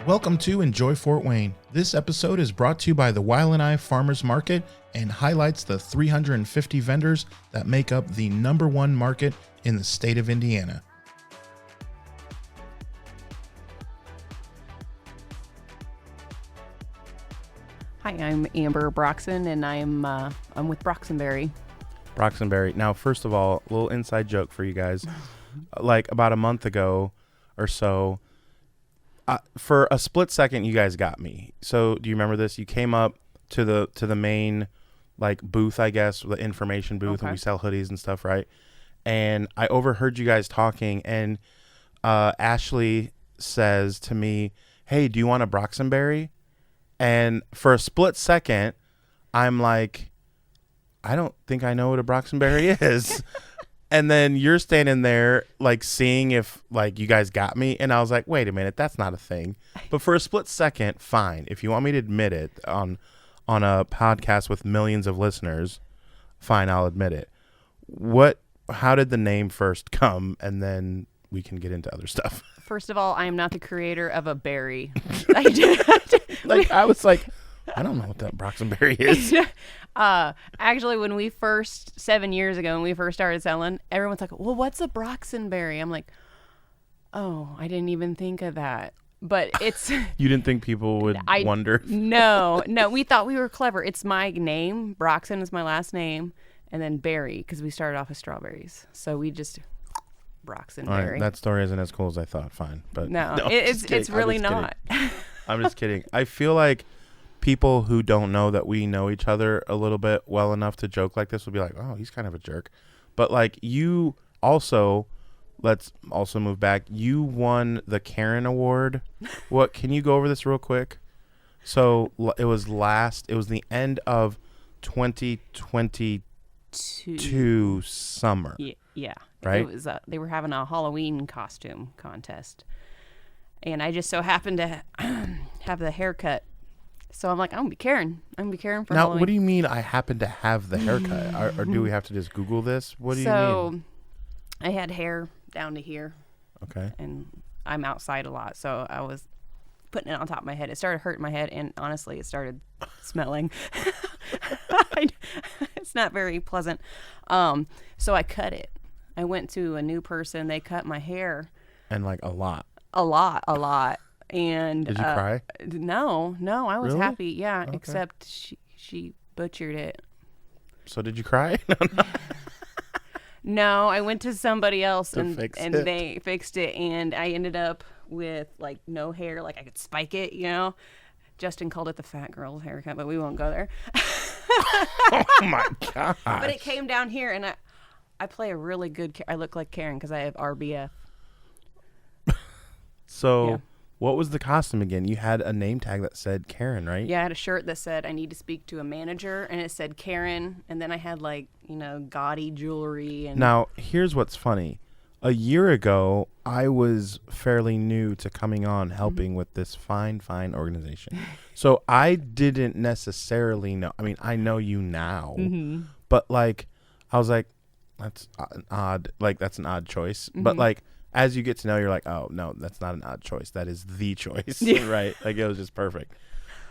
Welcome to Enjoy Fort Wayne. This episode is brought to you by the Wailanai Farmers Market and highlights the 350 vendors that make up the #1 market in the state of Indiana. Hi, I'm Amber Broxon, and I'm with BroxonBerry. BroxonBerry. Now, first of all, a little inside joke for you guys. Like about a month ago or so, for a split second, you guys got me. So, do you remember this? You came up to the main like booth, I guess, the information booth, Okay. and we sell hoodies and stuff, right? And I overheard you guys talking, and Ashley says to me, "Hey, do you want a BroxonBerry?" And for a split second, I'm like, I don't think I know what a BroxonBerry is. And then you're standing there like seeing if like you guys got me. And I was like, wait a minute, that's not a thing. But for a split second, fine. If you want me to admit it on a podcast with millions of listeners, fine, I'll admit it. How did the name first come? And then we can get into other stuff. First of all, I am not the creator of a berry. I was like, I don't know what that BroxonBerry is. Actually, when we first, 7 years ago, when we first started selling, everyone's like, well, what's a BroxonBerry? I'm like, oh, I didn't even think of that. But it's... You didn't think people would wonder? No, we thought we were clever. It's my name. Broxon is my last name. And then berry, because we started off with strawberries. So we just... BroxonBerry. All right, that story isn't as cool as I thought. Fine, but no it's really not. I'm just kidding. I feel like people who don't know that we know each other a little bit well enough to joke like this will be like, "Oh, he's kind of a jerk." But like you also, let's also move back. You won the Karen Award. What? Can you go over this real quick? So it was the end of 2022 summer. Yeah. Right? It was they were having a Halloween costume contest. And I just so happened to have the haircut. So I'm like, I'm going to be Karen. For now, Halloween. What do you mean I happen to have the haircut? or do we have to just Google this? What do you mean? So I had hair down to here. Okay. And I'm outside a lot. So I was putting it on top of my head. It started hurting my head. And honestly, it started smelling. It's not very pleasant. So I cut it. I went to a new person. They cut my hair. And like a lot. A lot. And did you cry? No, I was Really? happy. Yeah, Okay. except she butchered it. So did you cry? No, I went to somebody else and fix it. they fixed it, and I ended up with like no hair, like I could spike it, you know. Justin called it the fat girl's haircut, but we won't go there. Oh my god! But it came down here, and I play a really good. I look like Karen because I have RBF. So, Yeah. What was the costume again? You had a name tag that said Karen, right? Yeah, I had a shirt that said I need to speak to a manager, and it said Karen, and then I had like gaudy jewelry and. Now, here's what's funny. A year ago, I was fairly new to coming on helping with this fine organization. So I didn't necessarily know. I mean, I know you now, but like, I was like, that's an odd choice. But like, as you get to know, you're like, oh no, that's not an odd choice. That is the choice, right? Like it was just perfect.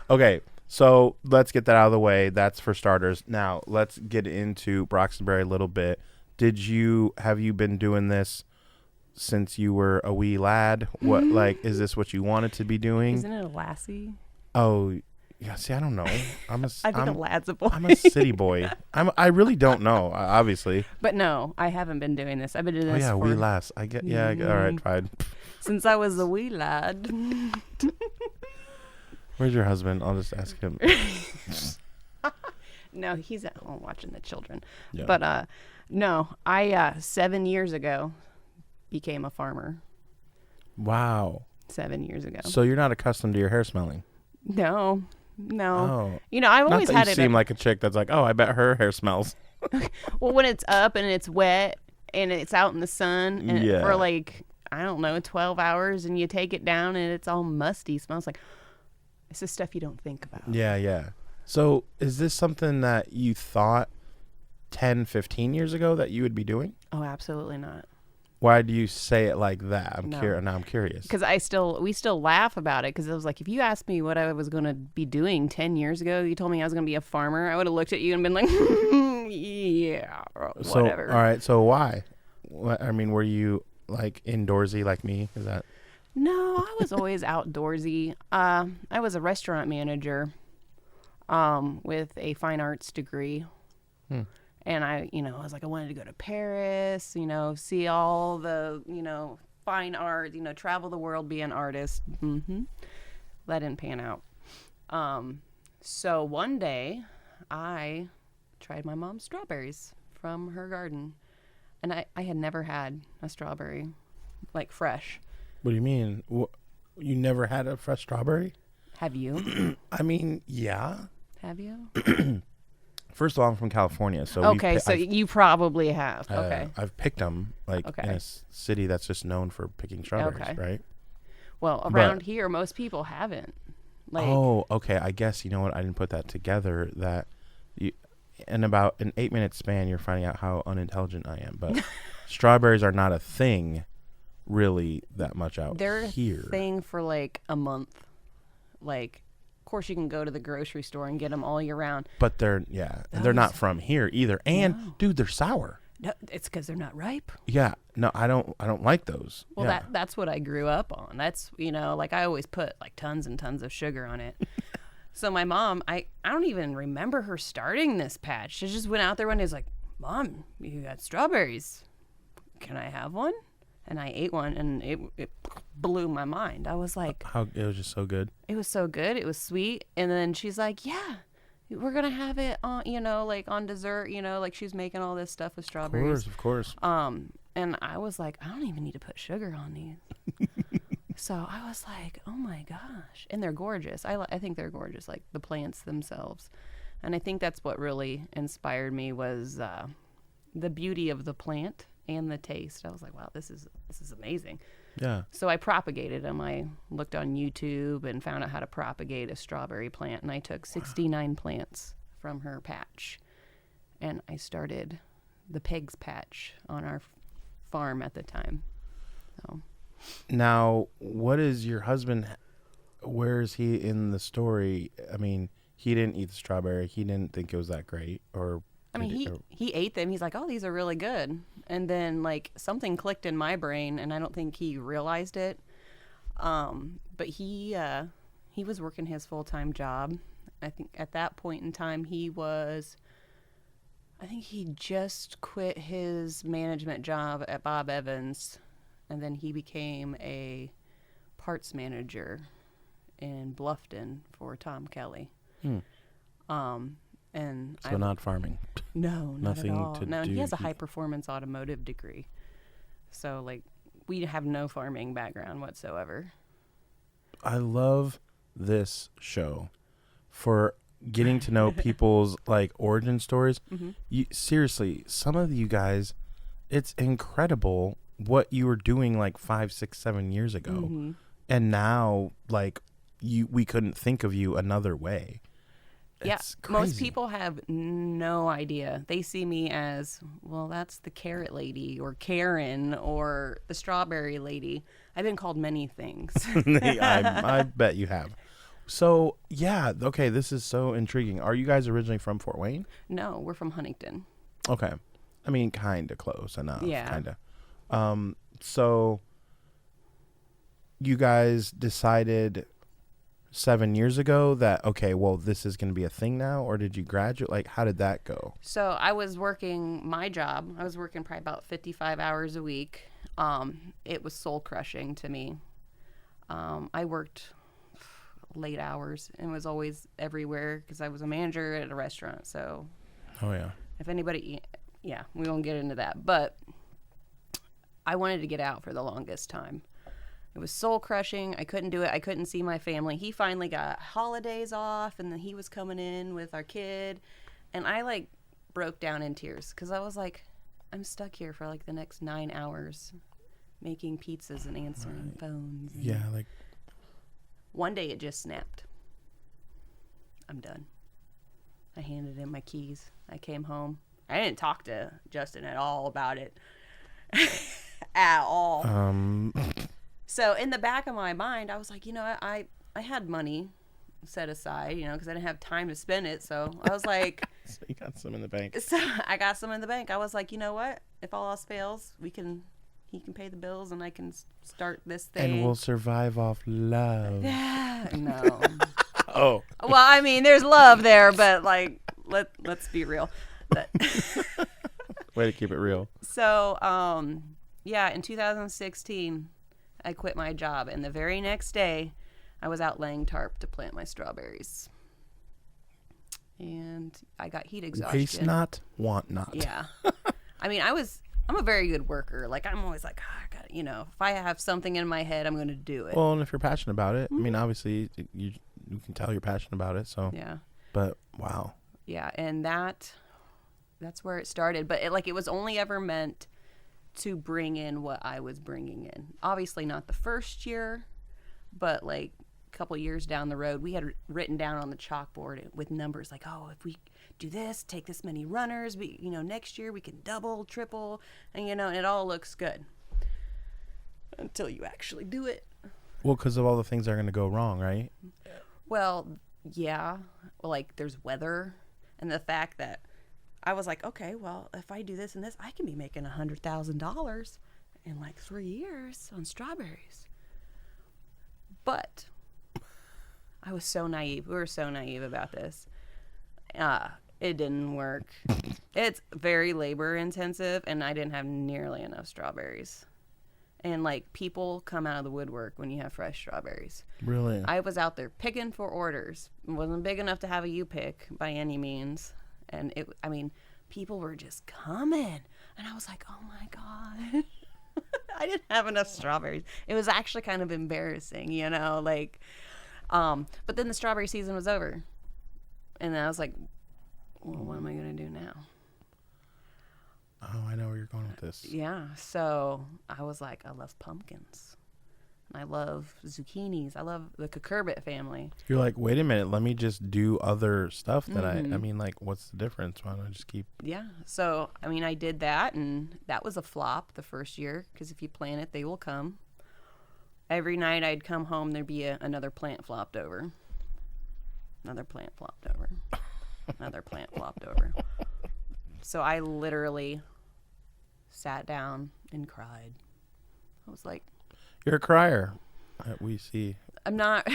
Okay, so let's get that out of the way. That's for starters. Now let's get into BroxonBerry a little bit. Have you been doing this since you were a wee lad? What is this what you wanted to be doing? Isn't it a lassie? Oh, yeah. See, I don't know. I think a lad's a boy. I'm a city boy. I really don't know. Obviously. But no, I haven't been doing this. I've been doing Oh this yeah, for wee lass. I get. Yeah. All right. Tried. since I was a wee lad. Where's your husband? I'll just ask him. No, he's at home watching the children. Yeah. But no, I 7 years ago became a farmer. Wow. 7 years ago. So you're not accustomed to your hair smelling? No. Oh. I've always Not that had you it. seem like a chick that's like, oh, I bet her hair smells. Well, when it's up and it's wet and it's out in the sun and Yeah. for like, I don't know, 12 hours, and you take it down and it's all musty. Smells like, it's the stuff you don't think about. Yeah. So is this something that you thought 10, 15 years ago that you would be doing? Oh, absolutely not. Why do you say it like that? No. Now I'm curious. Because we still laugh about it. Because it was like, if you asked me what I was going to be doing 10 years ago, you told me I was going to be a farmer, I would have looked at you and been like, yeah, whatever. All right. So why? I mean, were you like indoorsy like me? Is that? No, I was always outdoorsy. I was a restaurant manager with a fine arts degree. And I was like, I wanted to go to Paris, see all the, fine art, travel the world, be an artist. That didn't pan out. So one day I tried my mom's strawberries from her garden. And I had never had a strawberry, like fresh. What do you mean? You never had a fresh strawberry? Have you? I mean, yeah. Have you? First of all, I'm from California, so you probably have. Okay. I've picked them in a city that's just known for picking strawberries, right? Well, around here, most people haven't. Oh, okay. I guess you know what? I didn't put that together. That in about an 8-minute span, you're finding out how unintelligent I am. But strawberries are not a thing, really, that much out They're here. They're a thing for like a month, like. Of course, you can go to the grocery store and get them all year round. But they're not from here either. And dude, they're sour. No, it's because they're not ripe. Yeah, no, I don't like those. Well, yeah. that's what I grew up on. That's like I always put like tons and tons of sugar on it. So my mom, I don't even remember her starting this patch. She just went out there one day and was like, "Mom, you got strawberries. Can I have one?" And I ate one, and it blew my mind. I was like... It was just so good. It was so good. It was sweet. And then she's like, yeah, we're going to have it on, like on dessert, like she's making all this stuff with strawberries. Of course. And I was like, I don't even need to put sugar on these. So I was like, oh my gosh. And they're gorgeous. I think they're gorgeous, like the plants themselves. And I think that's what really inspired me was the beauty of the plant. And the taste. I was like, wow, this is amazing. Yeah. So I propagated them. I looked on YouTube and found out how to propagate a strawberry plant. And I took 69 plants from her patch. And I started the pigs patch on our farm at the time. So. Now, what is your husband, where is he in the story? I mean, he didn't eat the strawberry. He didn't think it was that great, or... I mean, he ate them. He's like, oh, these are really good. And then, like, something clicked in my brain, and I don't think he realized it. But he was working his full-time job. I think at that point in time, he just quit his management job at Bob Evans, and then he became a parts manager in Bluffton for Tom Kelly. And not farming. No, Nothing not at all. to No, do. he has a high-performance automotive degree. So, like, we have no farming background whatsoever. I love this for getting to know people's, like, origin stories. Seriously, some of you guys, it's incredible what you were doing, like, 5, 6, 7 years ago. And now, like, we couldn't think of you another way. Yeah, most people have no idea. They see me as, well, that's the carrot lady or Karen or the strawberry lady. I've been called many things. I bet you have. So, yeah, okay, this is so intriguing. Are you guys originally from Fort Wayne? No, we're from Huntington. Okay. I mean, kind of close enough. Yeah. Kind of. So, you guys decided 7 years ago that, okay, well, this is going to be a thing now, or did you graduate? Like, how did that go? So I was working my job. I was working probably about 55 hours a week. It was soul crushing to me. I worked late hours and was always everywhere because I was a manager at a restaurant. So, oh yeah, if anybody, we won't get into that. But I wanted to get out for the longest time. It was soul crushing. I couldn't do it. I couldn't see my family. He finally got holidays off, and then he was coming in with our kid, and I like broke down in tears because I was like, I'm stuck here for like the next 9 hours making pizzas and answering phones. Yeah, like one day it just snapped. I'm done. I handed him my keys. I came home. I didn't talk to Justin at all about it. at all. So in the back of my mind, I was like, you know what? I had money set aside, you know, because I didn't have time to spend it. So I was like, so you got some in the bank. So I got some in the bank. I was like, you know what? If all else fails, he can pay the bills and I can start this thing. And we'll survive off love. No. Oh. Well, I mean, there's love there, but like, let's be real. But Way to keep it real. So, yeah, in 2016, I quit my job, and the very next day, I was out laying tarp to plant my strawberries. And I got heat exhaustion. Waste not, want not. Yeah. I mean, I'm a very good worker. Like, I'm always like, I got, you know, if I have something in my head, I'm going to do it. Well, and if you're passionate about it, I mean, obviously, you can tell you're passionate about it. So, yeah. But wow. Yeah, and that's where it started. But it was only ever meant to bring in what I was bringing in. Obviously, not the first year, but like a couple years down the road, we had written down on the chalkboard with numbers like, oh, if we do this, take this many runners, next year we can double, triple, and and it all looks good until you actually do it. Well, because of all the things that are going to go wrong, right? Well, yeah. Well, like there's weather and the fact that I was like, okay, well, if I do this and this, I can be making $100,000 in like 3 years on strawberries. But I was so naive. We were so naive about this. It didn't work. It's very labor intensive, and I didn't have nearly enough strawberries. And like people come out of the woodwork when you have fresh strawberries. Really? I was out there picking for orders. It wasn't big enough to have a U-pick by any means. And people were just coming. And I was like, oh my God. I didn't have enough strawberries. It was actually kind of embarrassing, but then the strawberry season was over. And I was like, well, what am I going to do now? Oh, I know where you're going with this. Yeah. So I was like, I love pumpkins. I love zucchinis. I love the cucurbit family. You're like, wait a minute, let me just do other stuff that I mean, like, what's the difference? Why don't I just keep... Yeah. So, I did that, and that was a flop the first year, because if you plant it, they will come. Every night I'd come home, there'd be another plant flopped over. Another plant flopped over. Another plant flopped over. So I literally sat down and cried. I was like... You're a crier. We see. I'm not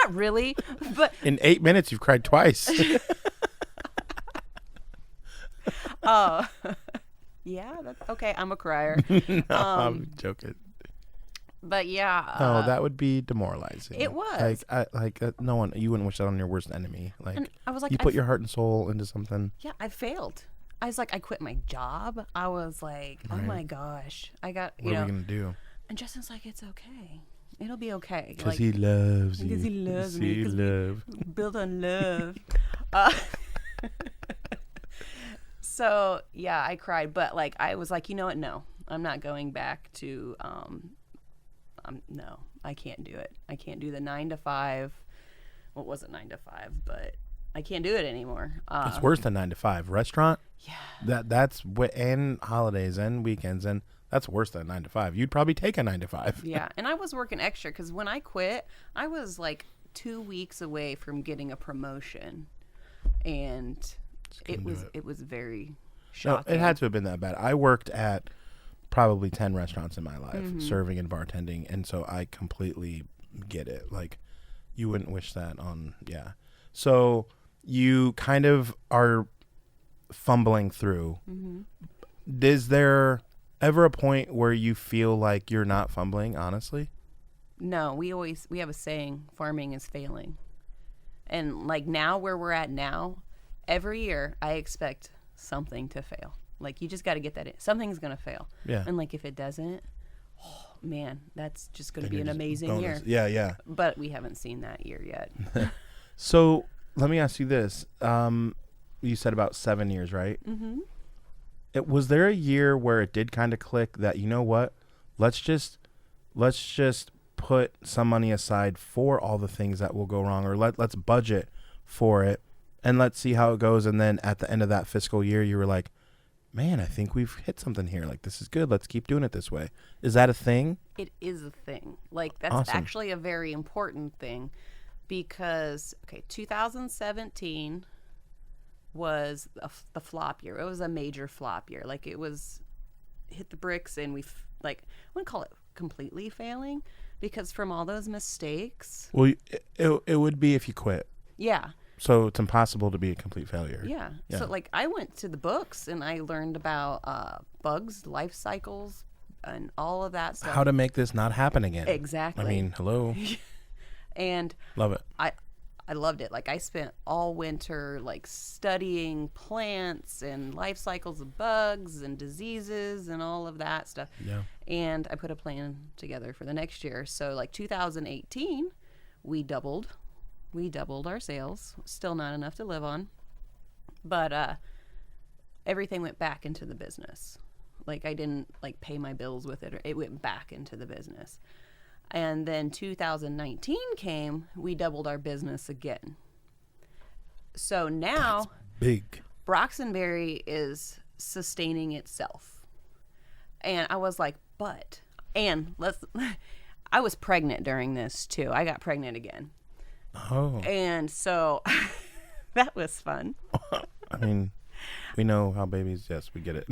really, but... In 8 minutes, you've cried twice. Oh. Yeah, that's okay. I'm a crier. No, I'm joking. But yeah. No, that would be demoralizing. It was. No one, you wouldn't wish that on your worst enemy. Like, and I was like, you put your heart and soul into something. Yeah, I failed. I was like, I quit my job. I was like, oh my gosh. I got, What are we going to do? And Justin's like, it's okay. It'll be okay. Because he loves you. Because he loves me. Love. Built on love. So, yeah, I cried. But, I was like, you know what? No. I'm not going back to, no. I can't do it. I can't do the 9 to 5. Well, it wasn't 9 to 5, but I can't do it anymore. It's worse than 9 to 5. Restaurant? Yeah. That's what, and holidays and weekends, and that's worse than 9 to 5. You'd probably take a 9 to 5. Yeah, and I was working extra because when I quit, I was 2 weeks away from getting a promotion, and it was very shocking. No, it had to have been that bad. I worked at probably 10 restaurants in my life, serving and bartending, and so I completely get it. You wouldn't wish that on, yeah. So you kind of are fumbling through. Is there ever a point where you feel like you're not fumbling, honestly? No, we have a saying, farming is failing. And now where we're at now, every year I expect something to fail. You just got to get that in. Something's going to fail. Yeah. And if it doesn't, oh man, that's just going to be an amazing year. Yeah, yeah. But we haven't seen that year yet. So let me ask you this. You said about 7 years, right? Mm-hmm. Was there a year where it did kind of click that, you know what, let's just put some money aside for all the things that will go wrong, or let's budget for it and let's see how it goes, and then at the end of that fiscal year you were like, man, I think we've hit something here. Like, this is good. Let's keep doing it this way. Is that a thing? It is a thing. Like, that's Awesome. actually a very important thing because, 2017 was the flop year. It was a major flop year. Like, it was hit the bricks, and I wouldn't call it completely failing because from all those mistakes. Well, it would be if you quit. Yeah. So it's impossible to be a complete failure. Yeah. Yeah. So, like, I went to the books and I learned about bugs, life cycles, and all of that stuff. How to make this not happen again. Exactly. I mean, hello. And Love it. I loved it. Like, I spent all winter, like, studying plants and life cycles of bugs and diseases and all of that stuff. Yeah. And I put a plan together for the next year. So, like, 2018, we doubled our sales. Still not enough to live on. But everything went back into the business. Like, I didn't, like, pay my bills with it. It went back into the business. And then 2019 came, we doubled our business again. So now That's big. BroxonBerry is sustaining itself. And I was like, I was pregnant during this too. I got pregnant again. Oh. And so that was fun. I mean, we know how babies, yes, we get it.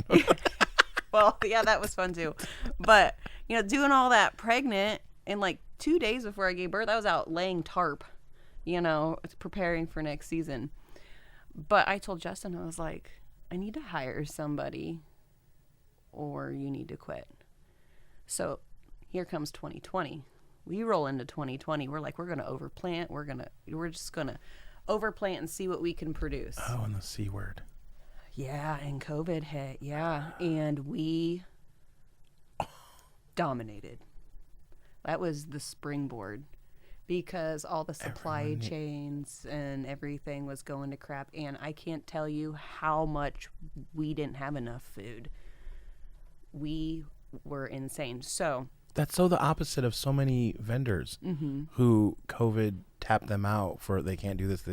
Well, yeah, that was fun too. But, doing all that pregnant, and like 2 days before I gave birth, I was out laying tarp, preparing for next season. But I told Justin, I was like, I need to hire somebody or you need to quit. So here comes 2020. We roll into 2020. We're like, we're going to overplant. We're just going to overplant and see what we can produce. Oh, and the C word. Yeah, and COVID hit. Yeah, and we dominated. That was the springboard because all the supply chains and everything was going to crap. And I can't tell you how much we didn't have enough food. We were insane. So That's so the opposite of so many vendors who COVID tapped them out for they can't do this.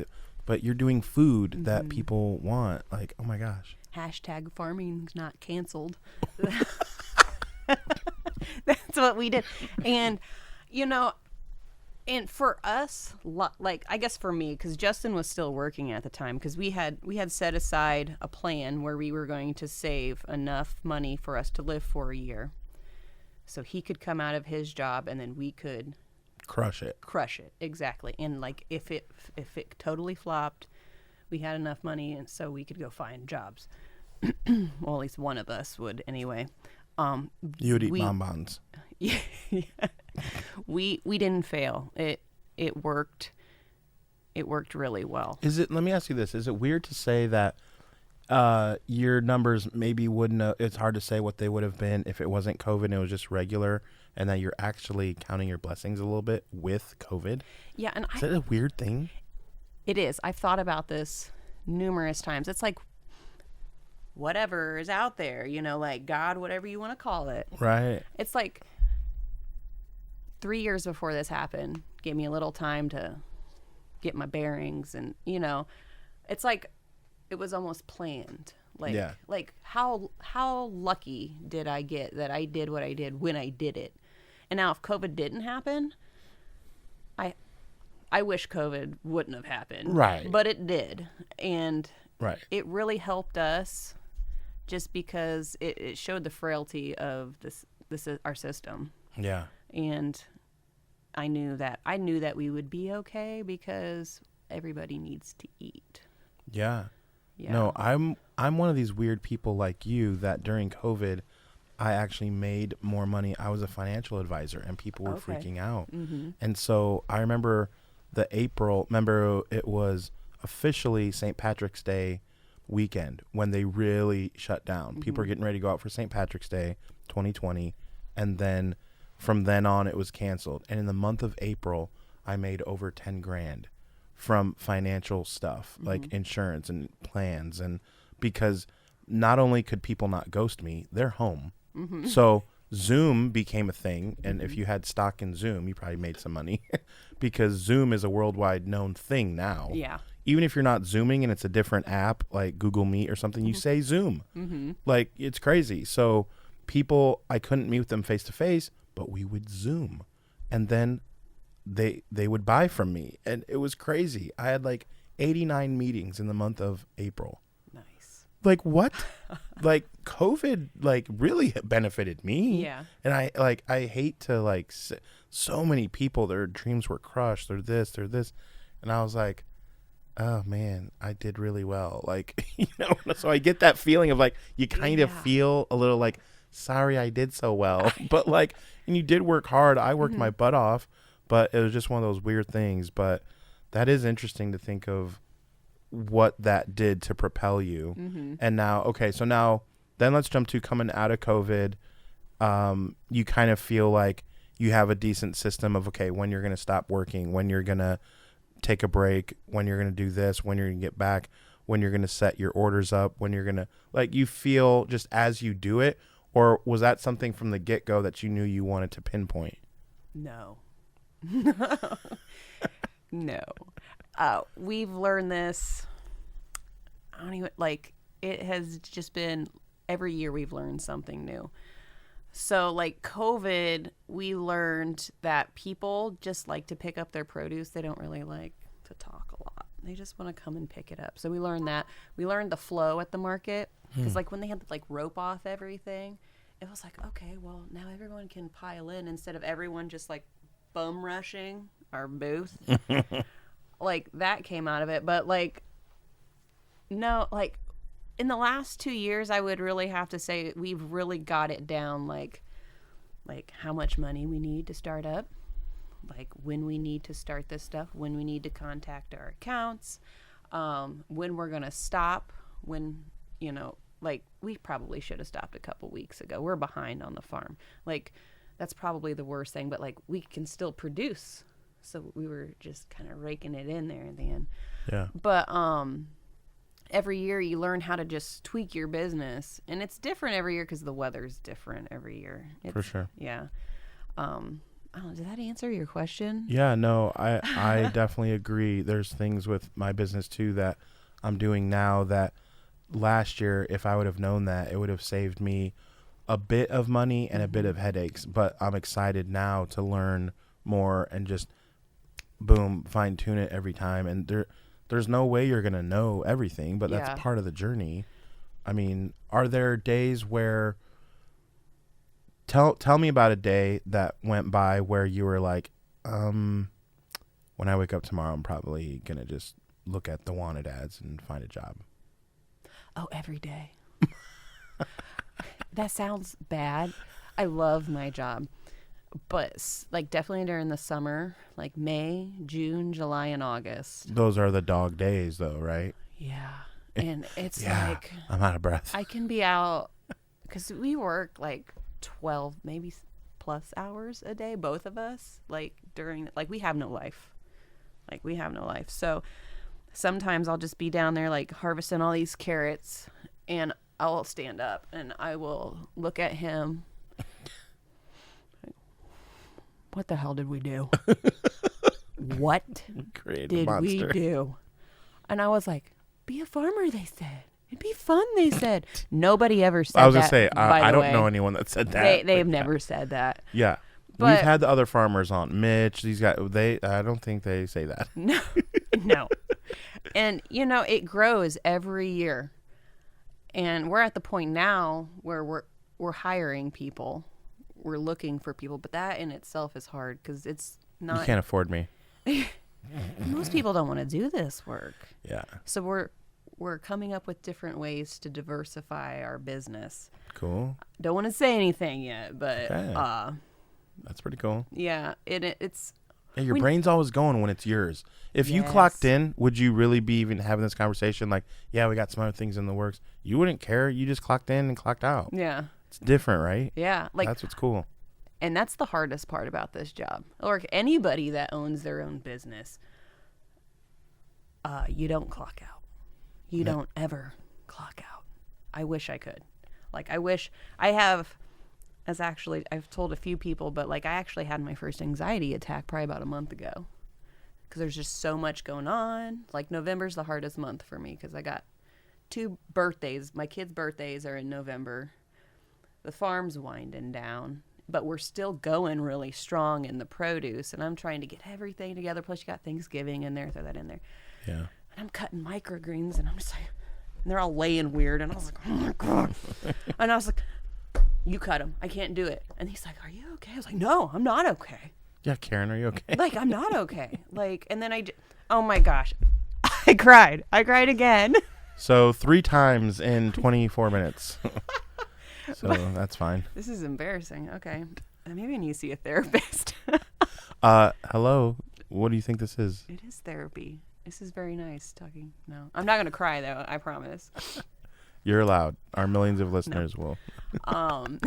But you're doing food that people want. Like, oh my gosh. #farming's not canceled. That's what we did. And, and for us, like, I guess for me, because Justin was still working at the time, because we had set aside a plan where we were going to save enough money for us to live for a year. So he could come out of his job and then we could Crush it. Exactly. And like, if it totally flopped, we had enough money and so we could go find jobs. Well, at least one of us would anyway. You would eat bonbons. Yeah. We didn't fail. It worked. It worked really well. Let me ask you this. Is it weird to say that your numbers maybe wouldn't have, it's hard to say what they would have been if it wasn't COVID and it was just regular, and that you're actually counting your blessings a little bit with COVID? Yeah. And is that a weird thing? It is. I've thought about this numerous times. It's like, whatever is out there, like God, whatever you want to call it. Right. It's like 3 years before this happened, gave me a little time to get my bearings. And, it's like it was almost planned. Like, yeah. Like how lucky did I get that I did what I did when I did it? And now if COVID didn't happen, I wish COVID wouldn't have happened. Right. But it did. And right. It really helped us just because it showed the frailty of this our system. Yeah. And I knew that we would be okay because everybody needs to eat. Yeah. Yeah. No, I'm one of these weird people like you that during COVID, I actually made more money. I was a financial advisor and people were freaking out. Mm-hmm. And so I remember it was officially St. Patrick's Day weekend when they really shut down. Mm-hmm. People were getting ready to go out for St. Patrick's Day 2020. And then from then on, it was canceled. And in the month of April, I made over 10 grand from financial stuff, like insurance and plans. And because not only could people not ghost me, they're home. Mm-hmm. So Zoom became a thing. And if you had stock in Zoom, you probably made some money because Zoom is a worldwide known thing now. Yeah. even if you're not Zooming and it's a different app like Google Meet or something, you say Zoom. Like, it's crazy. So people, I couldn't meet with them face to face, but we would Zoom, and then they would buy from me, and it was crazy. I had like 89 meetings in the month of April. Nice. Like, what? Like, COVID like really benefited me. Yeah. And I hate to like so many people, their dreams were crushed. They're this, and I was like, oh man, I did really well. Like, so I get that feeling of like, you kind of feel a little like, sorry I did so well, but like, and you did work hard. I worked my butt off, but it was just one of those weird things. But that is interesting to think of what that did to propel you. And now, okay, so now then let's jump to coming out of COVID. You kind of feel like you have a decent system of, okay, when you're going to stop working, when you're going to take a break, when you're going to do this, when you're going to get back, when you're going to set your orders up, when you're going to, like, you feel just as you do it, or was that something from the get-go that you knew you wanted to pinpoint? No. No. We've learned this. I don't even, like, it has just been every year we've learned something new. So, like, COVID, we learned that people just like to pick up their produce. They don't really like to talk a lot. They just want to come and pick it up. So we learned that. We learned the flow at the market. Because, like, when they had to, like, rope off everything, it was like, okay, well, now everyone can pile in instead of everyone just, like, bum rushing our booth. Like, that came out of it. But, like, no, like, in the last 2 years, I would really have to say we've really got it down, like how much money we need to start up, like when we need to start this stuff, when we need to contact our accounts, when we're going to stop, when, like, we probably should have stopped a couple weeks ago. We're behind on the farm. Like, that's probably the worst thing, but, like, we can still produce. So we were just kind of raking it in there at the end. Yeah. But, every year you learn how to just tweak your business, and it's different every year because the weather's different every year. For sure. Yeah. I don't know, did that answer your question? Yeah, no, I definitely agree. There's things with my business too that I'm doing now that last year, if I would have known that, it would have saved me a bit of money and a bit of headaches. But I'm excited now to learn more and just boom, fine tune it every time. And there's no way you're going to know everything, but that's part of the journey. I mean, are there days where, tell me about a day that went by where you were like, when I wake up tomorrow, I'm probably going to just look at the wanted ads and find a job. Oh, every day. That sounds bad. I love my job. But, like, definitely during the summer, like May, June, July, and August. Those are the dog days, though, right? Yeah. And it's like, I'm out of breath. I can be out, because we work like 12, maybe plus hours a day, both of us. Like, during, like, we have no life. So sometimes I'll just be down there, like, harvesting all these carrots, and I'll stand up and I will look at him. What the hell did we do? What did we do? And I was like, be a farmer, they said. It'd be fun, they said. Nobody ever said that. I was going to say, I don't know anyone that said that. They've never said that. Yeah. But we've had the other farmers on. Mitch, these guys, I don't think they say that. No. And, it grows every year. And we're at the point now where we're hiring people. We're looking for people, but that in itself is hard because it's not. You can't afford me. Most people don't want to do this work. Yeah. So we're coming up with different ways to diversify our business. Cool. Don't want to say anything yet, but okay. That's pretty cool. Yeah, it's. Yeah, your brain's always going when it's yours. If you clocked in, would you really be even having this conversation? Like, yeah, we got some other things in the works. You wouldn't care. You just clocked in and clocked out. Yeah. It's different, right? Yeah. Like, that's what's cool. And that's the hardest part about this job. Or anybody that owns their own business. You don't clock out. You don't ever clock out. I wish I could. Like, I wish I have, I've told a few people, but, like, I actually had my first anxiety attack probably about a month ago. because there's just so much going on. Like November's the hardest month for me because I got 2 birthdays. My kids' birthdays are in November. The farm's winding down, but we're still going really strong in the produce, and I'm trying to get everything together. Plus, you got Thanksgiving in there, throw that in there. Yeah. And I'm cutting microgreens, and I'm just like, and they're all laying weird, and I was like, oh my God. And I was like, you cut them. I can't do it. And he's like, are you okay? I was like, no, I'm not okay. Yeah, Karen, are you okay? Like, I'm not okay. Like, and then oh my gosh, I cried. I cried again. So 3 times in 24 minutes. So that's fine. This is embarrassing. Okay. Maybe I need to see a therapist. Hello. What do you think this is? It is therapy. This is very nice talking. No, I'm not going to cry though. I promise. You're allowed. Our millions of listeners will. But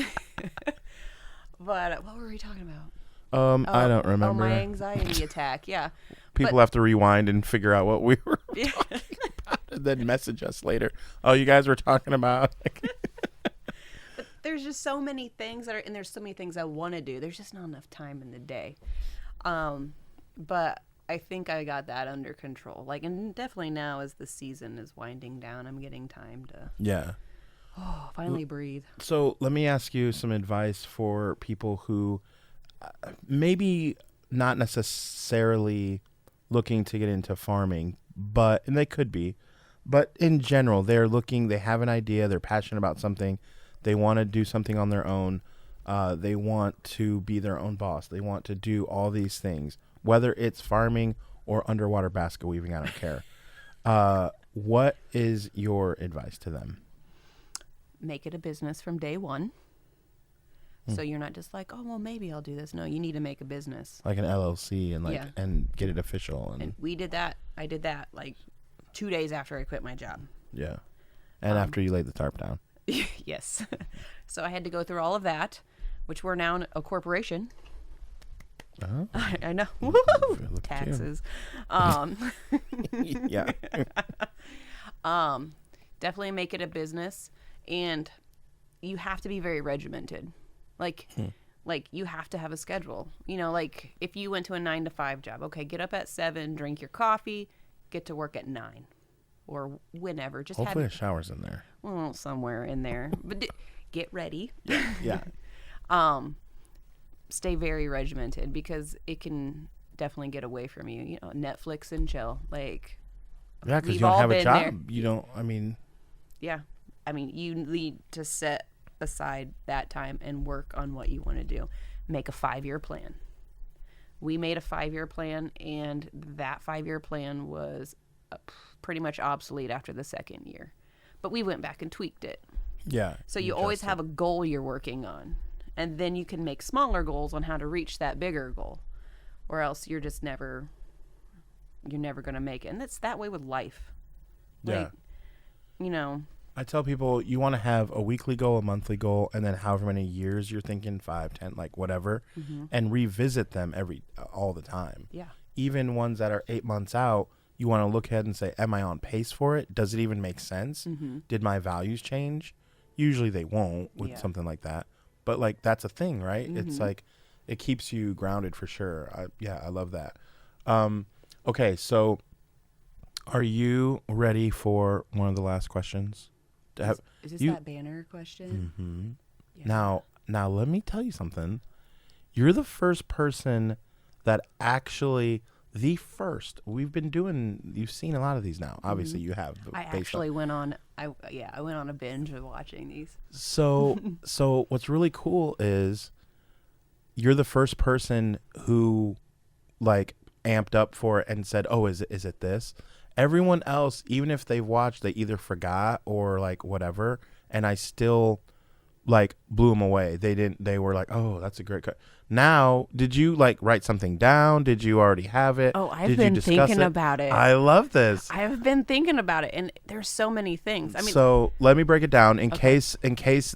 what were we talking about? I don't remember. Oh, my anxiety attack. Yeah. People have to rewind and figure out what we were Yeah. talking about and then message us later. Oh, you guys were talking about. But there's just so many things and there's so many things I want to do. There's just not enough time in the day. But I think I got that under control. Like, and definitely now as the season is winding down, I'm getting time to finally breathe. So let me ask you some advice for people who maybe not necessarily looking to get into farming, and they could be, but in general, they have an idea, they're passionate about something, they want to do something on their own, they want to be their own boss, they want to do all these things, whether it's farming or underwater basket weaving, I don't care. What is your advice to them? Make it a business from day one. So you're not just like, oh, well, maybe I'll do this. No, you need to make a business. Like an LLC and get it official. And we did that. I did that like 2 days after I quit my job. Yeah. And after you laid the tarp down. Yes. So I had to go through all of that, which we're now a corporation. Oh. I know. Look Taxes. Yeah. Definitely make it a business. And you have to be very regimented. Like you have to have a schedule. You know, like if you went to a 9-to-5 job, okay, get up at 7, drink your coffee, get to work at 9 or whenever. Just hopefully a shower's in there. Well, somewhere in there. But get ready. Yeah. Stay very regimented because it can definitely get away from you. You know, Netflix and chill. Like, yeah, because we've you don't all have a been job. there. You don't, I mean. Yeah. I mean, you need to set aside that time and work on what you want to do. Make a 5-year plan. We made a 5-year plan, and that 5-year plan was pretty much obsolete after the 2nd year. But we went back and tweaked it. Yeah. So you always have a goal you're working on, and then you can make smaller goals on how to reach that bigger goal, or else you're never going to make it. And that's that way with life. Yeah. Like, you know. I tell people you want to have a weekly goal, a monthly goal, and then however many years you're thinking, 5, 10, like whatever, and revisit them all the time. Yeah. Even ones that are 8 months out, you want to look ahead and say, am I on pace for it? Does it even make sense? Did my values change? Usually they won't with something like that. But like that's a thing, right? It's like it keeps you grounded for sure. I love that. Okay, so are you ready for one of the last questions? Is this that banner question? Mm-hmm. Yeah. Now let me tell you something. You're the first person that actually we've been doing, you've seen a lot of these now. Obviously you have. I actually went on a binge of watching these. So what's really cool is you're the first person who like amped up for it and said, oh, is it this? Everyone else, even if they've watched, they either forgot or like whatever, and I still like blew them away. They were like, oh, that's a great cut. Now, did you like write something down? Did you already have it? Oh, I've been thinking about it. I love this. I have been thinking about it, and there's so many things. I mean, so let me break it down in case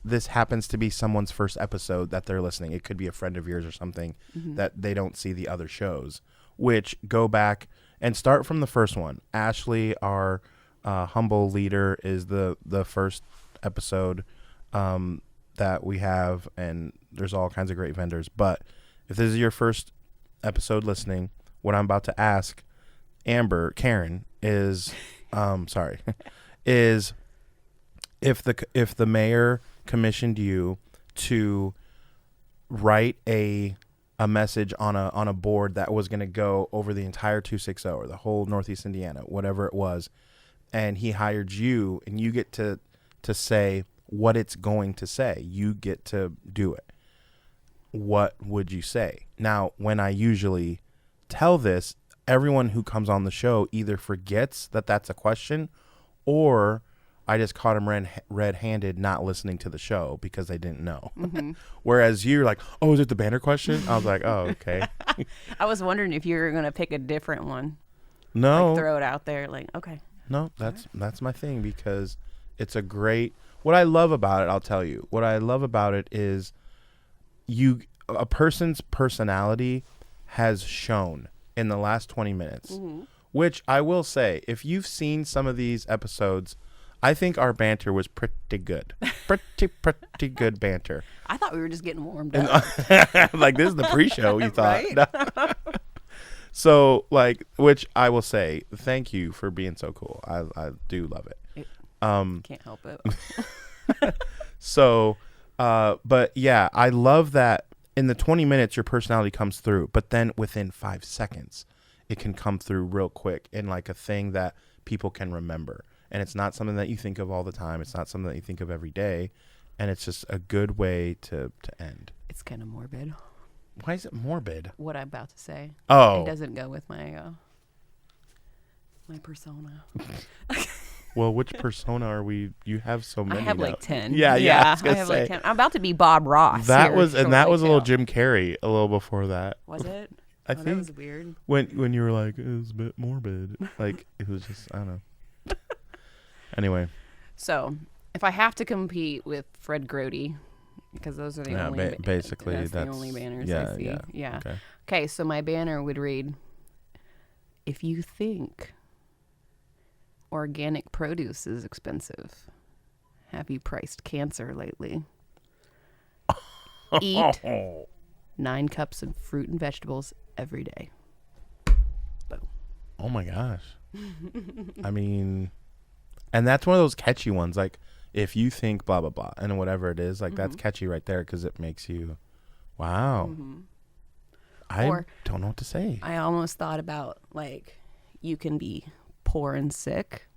this happens to be someone's first episode that they're listening. It could be a friend of yours or something that they don't see the other shows, which go back and start from the first one. Ashley, our humble leader, is the first episode that we have, and there's all kinds of great vendors. But if this is your first episode listening, what I'm about to ask Karen is, sorry, is if the mayor commissioned you to write a message on a board that was going to go over the entire 260 or the whole Northeast Indiana, whatever it was, and he hired you, and you get to say what it's going to say. You get to do it. What would you say? Now, when I usually tell this, everyone who comes on the show either forgets that that's a question, or I just caught him red-handed not listening to the show because they didn't know. Mm-hmm. Whereas you're like, oh, is it the banner question? I was like, oh, okay. I was wondering if you were going to pick a different one. No. Like throw it out there. Like, okay. No, that's my thing, because it's a great, what I love about it, I'll tell you. What I love about it is a person's personality has shown in the last 20 minutes, Mm-hmm. which I will say, if you've seen some of these episodes, I think our banter was pretty good. Pretty good banter. I thought we were just getting warmed up. Like, this is the pre-show, you thought. Right? So, like, which I will say, thank you for being so cool. I do love it. Can't help it. So, but yeah, I love that in the 20 minutes your personality comes through, but then within 5 seconds, it can come through real quick in like a thing that people can remember. And it's not something that you think of all the time. It's not something that you think of every day. And it's just a good way to end. It's kind of morbid. Why is it morbid? What I'm about to say. Oh. It doesn't go with my my persona. Well, which persona are we? You have so many. I have now. like 10. Yeah. I was gonna have say. like 10. I'm about to be Bob Ross. That here was, and that shortly, was a little too. Jim Carrey a little before that. Was it? I That think was weird. when you were like, it was a bit morbid. Like, it was just, I don't know. Anyway. So, if I have to compete with Fred Grody, because those are the only basically that's the only banners I see. Yeah. Okay, so my banner would read, if you think organic produce is expensive, have you priced cancer lately? Eat 9 cups of fruit and vegetables every day. Boom. Oh my gosh. I mean, and that's one of those catchy ones. Like, if you think blah, blah, blah, and whatever it is, like, that's catchy right there because it makes you, wow. Mm-hmm. I don't know what to say. I almost thought about, like, you can be poor and sick,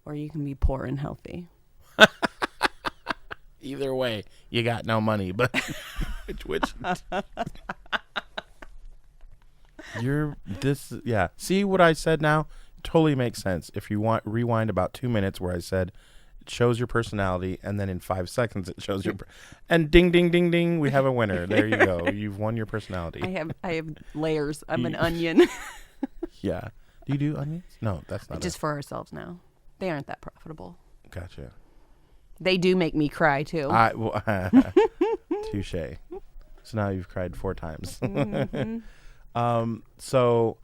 or you can be poor and healthy. Either way, you got no money, but which you're this, yeah. See what I said now? Totally makes sense. If you want, rewind about 2 minutes where I said it shows your personality, and then in 5 seconds it shows your, and ding, ding, ding, ding, we have a winner. There you go. You've won your personality. I have layers. I'm an onion. Yeah. Do you do onions? No, that's not Just for ourselves now. They aren't that profitable. Gotcha. They do make me cry too. Touche. So now you've cried 4 times. Mm-hmm. So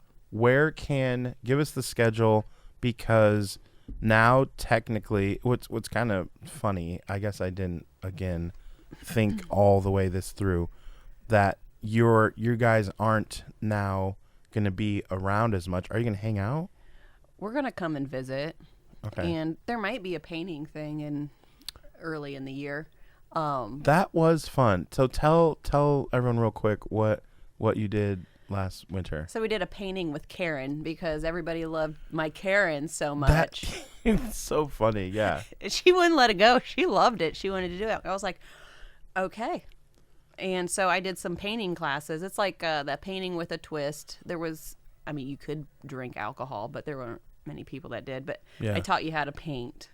give us the schedule, because now technically what's kind of funny, I guess I didn't again think all the way this through, that you guys aren't now going to be around as much. Are you going to hang out? We're going to come and visit. Okay. And there might be a painting thing early in the year. That was fun. So tell everyone real quick what you did last winter. So we did a painting with Karen because everybody loved my Karen so much. It's so funny, yeah. She wouldn't let it go. She loved it. She wanted to do it. I was like, okay. And so I did some painting classes. It's like that painting with a twist. You could drink alcohol, but there weren't many people that did. But yeah. I taught you how to paint.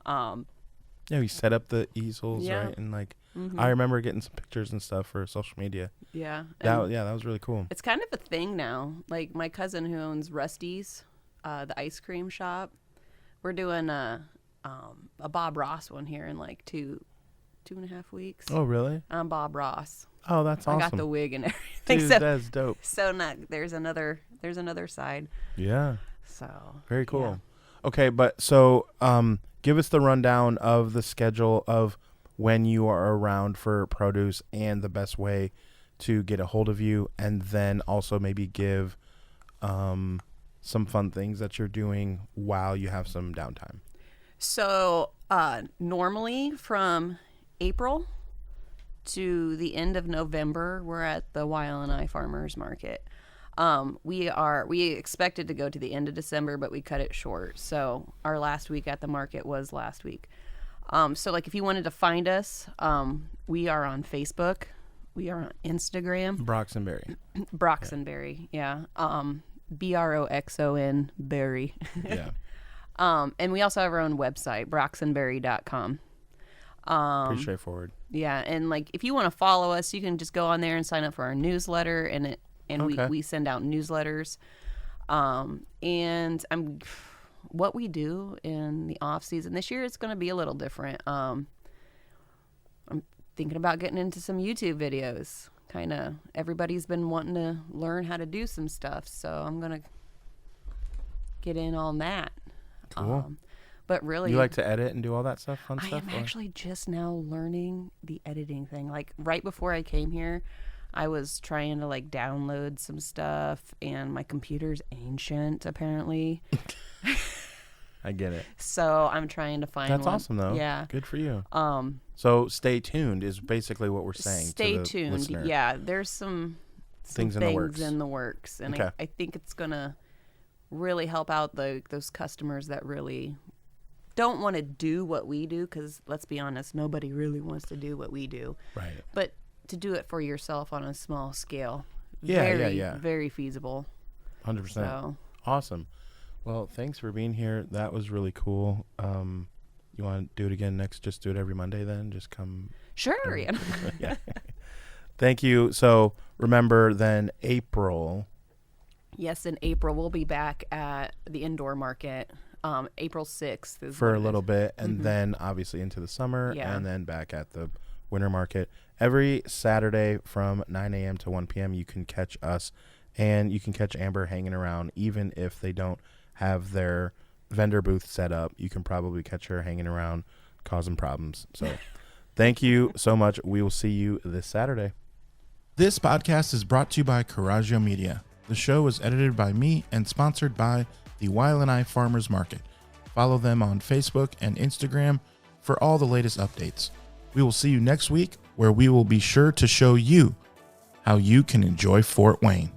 Yeah, we set up the easels, right? And like, I remember getting some pictures and stuff for social media. Yeah. That was really cool. It's kind of a thing now. Like my cousin who owns Rusty's, the ice cream shop, we're doing a Bob Ross one here in like 2.5 weeks. Oh, really? I'm Bob Ross. Oh, that's awesome. I got the wig and everything. Dude, so, that's dope. So there's another side. Yeah. So very cool. Yeah. Okay, but so give us the rundown of the schedule of when you are around for produce and the best way to get a hold of you, and then also maybe give some fun things that you're doing while you have some downtime? So normally from April to the end of November, we're at the Wailanai Farmers Market. We expected to go to the end of December, but we cut it short. So our last week at the market was last week. So like if you wanted to find us, we are on Facebook. We are on Instagram. BroxonBerry. BroxonBerry, yeah. Broxon Berry. Yeah. And we also have our own website, BroxonBerry.com. Pretty straightforward. Yeah, and like if you want to follow us, you can just go on there and sign up for our newsletter, and Okay. we send out newsletters. And what we do in the off season this year is going to be a little different. I'm thinking about getting into some YouTube videos. Kind of everybody's been wanting to learn how to do some stuff, so I'm gonna get in on that. Cool. But really, You like to edit and do all that stuff, fun I stuff? am or- actually just now learning the editing thing. Like right before I came here, I was trying to like download some stuff, and my computer's ancient apparently. I get it. So I'm trying to find That's one. awesome, though. Yeah. Good for you. So stay tuned is basically what we're saying. Stay to the tuned. listener. Yeah, there's some Things in the works. and Okay. I think it's gonna really help out those customers that really don't want to do what we do, because let's be honest, nobody really wants to do what we do. Right. But to do it for yourself on a small scale, Yeah, yeah. very feasible. 100%. So Awesome. Well, thanks for being here. That was really cool. You want to do it again next? Just do it every Monday then? Just come. sure, yeah. Yeah. Thank you. So remember then April. Yes, in April we'll be back at the indoor market. April 6th is For what a it little is. bit, and then obviously into the summer, Yeah. and then back at the winter market. Every Saturday from 9 a.m. to 1 p.m. you can catch us, and you can catch Amber hanging around. Even if they don't have their vendor booth set up, you can probably catch her hanging around causing problems. So thank you so much. We will see you this Saturday. This podcast is brought to you by Coraggio Media. The show was edited by me and sponsored by the Wailanai Farmers Market. Follow them on Facebook and Instagram for all the latest updates. We will see you next week, where we will be sure to show you how you can enjoy Fort Wayne.